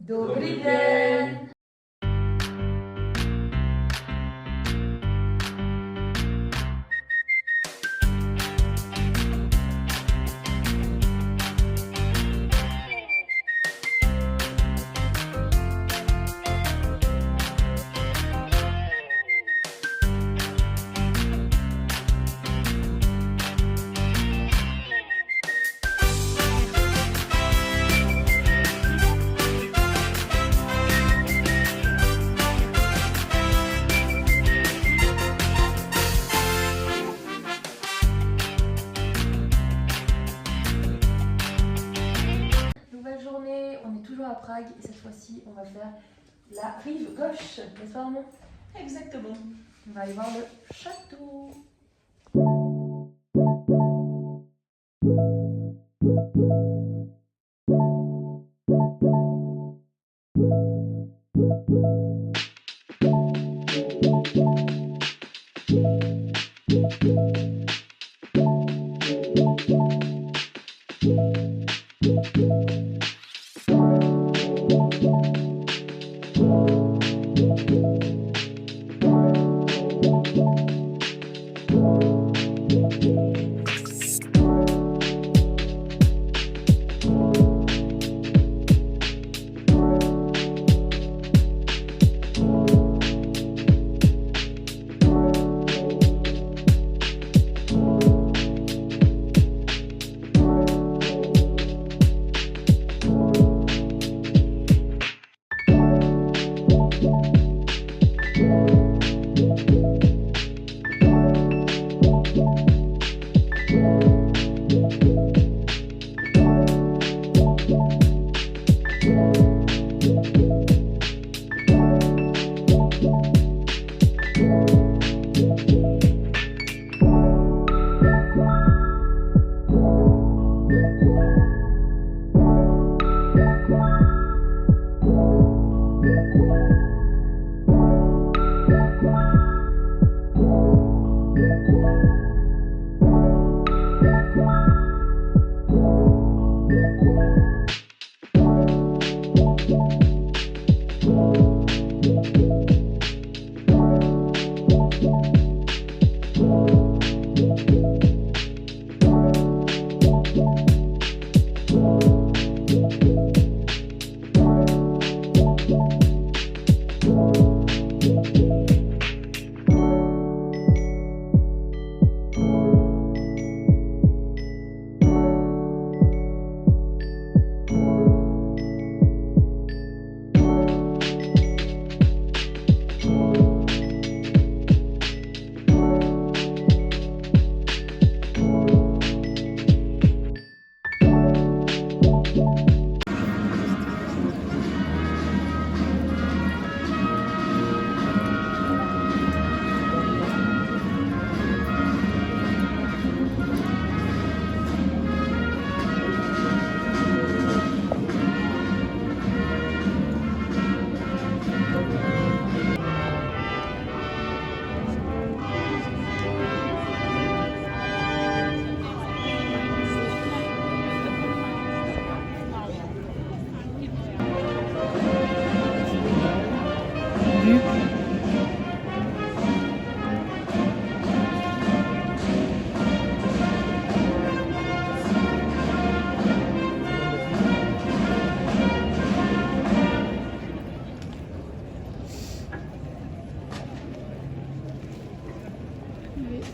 Dobry dzień! Nouvelle journée, on est toujours à Prague et cette fois-ci on va faire la rive gauche, n'est-ce pas Armand? Exactement. On va aller voir le château.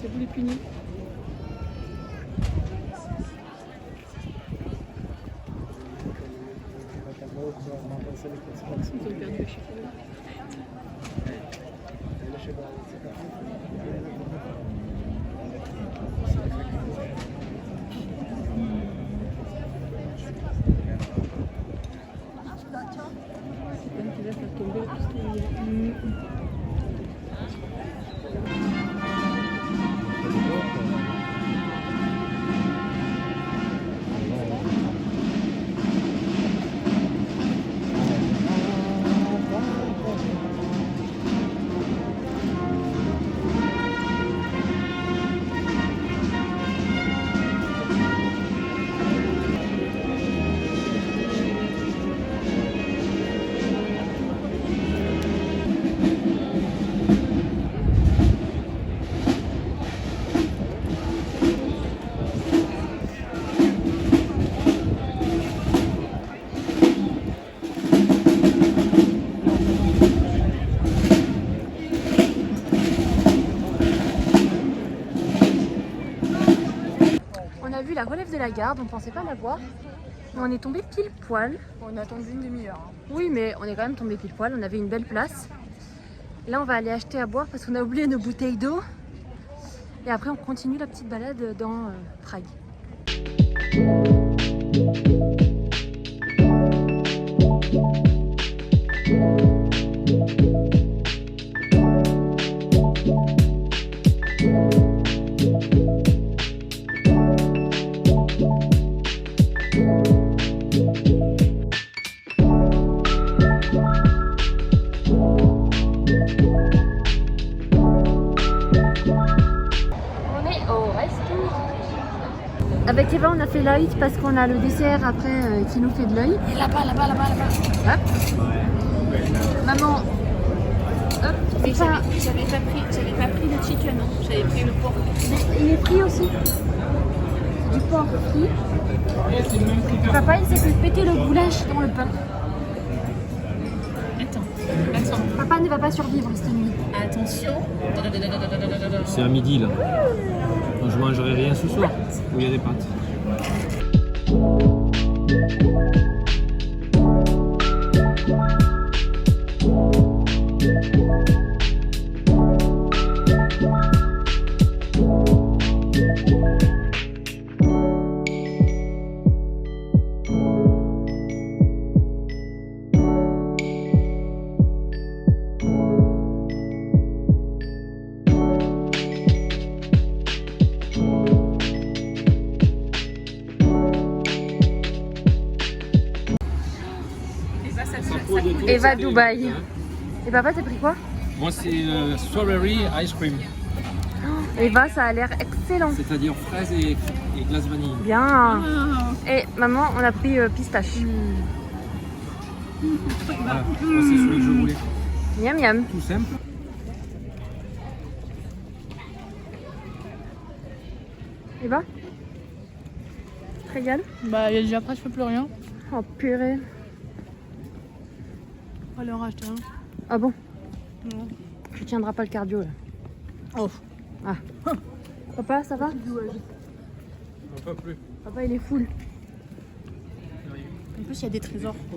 C'est vous les punis. Ils ont perdu le chiffre. C'est comme qui va faire tomber tout ce qu'il y a. la garde, on pensait pas la voir. Mais on est tombé pile poil. On a attendu une demi-heure. Hein. Oui, mais on est quand même tombé pile poil, on avait une belle place. Et là, on va aller acheter à boire parce qu'on a oublié nos bouteilles d'eau. Et après, on continue la petite balade dans Prague. Avec Eva, on a fait l'œil parce qu'on a le dessert après qui nous fait de l'œil. Et là-bas. Hop. Maman. Hop. Mais j'avais pas pris le chicken, hein. J'avais pris le porc. Il est pris aussi. C'est du porc frit. Papa, il s'est fait péter le goulash dans le pain. Attends. Papa ne va pas survivre cette nuit. Attention. C'est à midi là. Je mangerai rien ce soir où il y a des pâtes. Eva Dubaï. Et papa, t'as pris quoi? Moi c'est strawberry ice cream, Eva, ça a l'air excellent. c'est-à-dire fraise et glace vanille. Bien. Et maman, on a pris pistache. Voilà, moi, c'est celui que je voulais. Miam miam. Tout simple. Eva, tu te régales? Bah, il y a déjà presque plus rien. Oh purée. On va aller en racheter un. Ah bon? Non. Tu tiendras pas le cardio là. Oh. Ah. Papa, ça va? On peut plus. Papa, il est full. En plus, il y a des trésors. Ah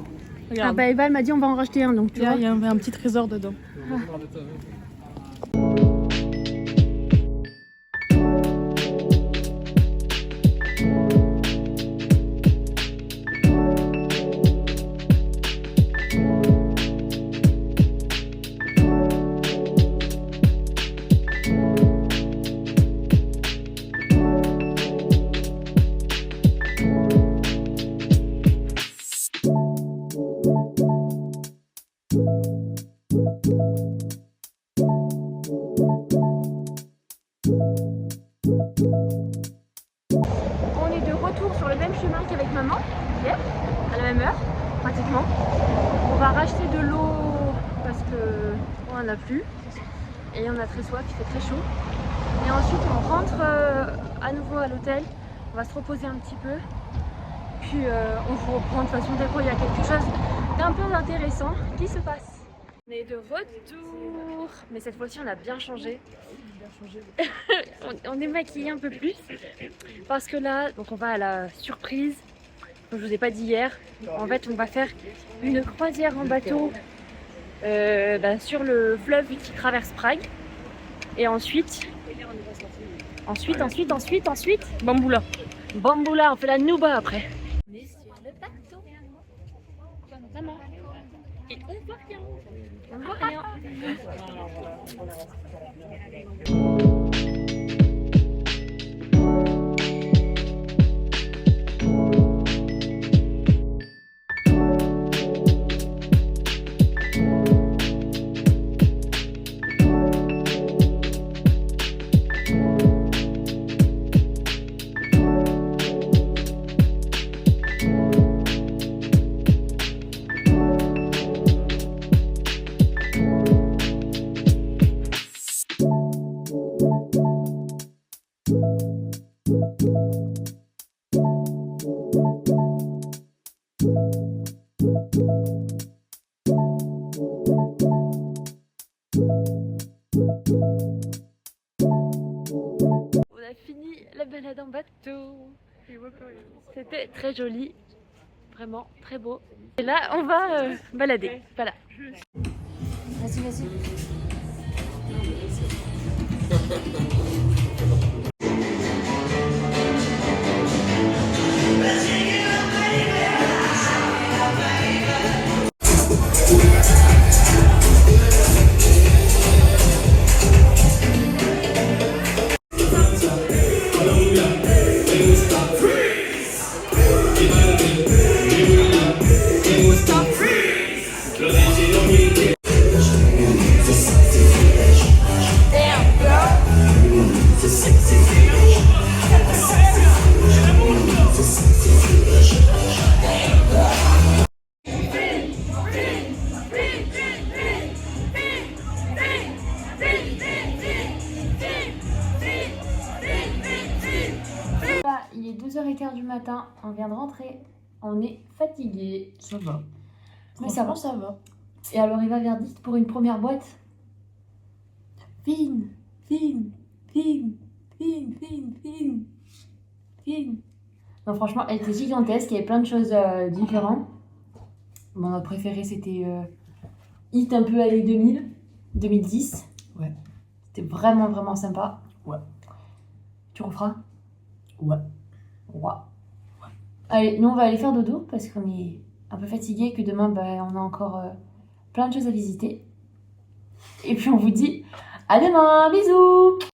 Regarde. bah Eva, elle m'a dit on va en racheter un, donc tu vois. Il y avait un petit trésor dedans. On est de retour sur le même chemin qu'avec maman, hier, à la même heure, pratiquement. On va racheter de l'eau parce que on en a plus et on a très soif, il fait très chaud. Et ensuite on rentre à nouveau à l'hôtel, on va se reposer un petit peu. Puis on vous reprend de toute façon dès qu'il y a quelque chose d'un peu intéressant qui se passe. On est de retour, mais cette fois-ci on a bien changé. on est maquillé un peu plus parce que là, donc on va à la surprise. Comme je vous ai pas dit hier, en fait on va faire une croisière en bateau sur le fleuve qui traverse Prague. Et ensuite, Bamboula. Bamboula, on fait la Nouba après. On est sur le bateau. Vraiment. Et on voit rien. On voit rien. C'était très joli, vraiment très beau. Et là, on va balader. Voilà. Vas-y, vas-y. Il est 2h15 du matin, on vient de rentrer, on est fatigué. Ça va. Mais ça va. Ça va. Et alors il va verdiste pour une première boîte. Fine. Non franchement elle était gigantesque, il y avait plein de choses différentes. Bon, notre préféré c'était Hit un peu années 2000, 2010. Ouais. C'était vraiment sympa. Ouais. Tu referas? Ouais. Ouais. Allez, nous on va aller faire dodo parce qu'on est un peu fatigué et que demain on a encore plein de choses à visiter. Et puis on vous dit à demain, bisous!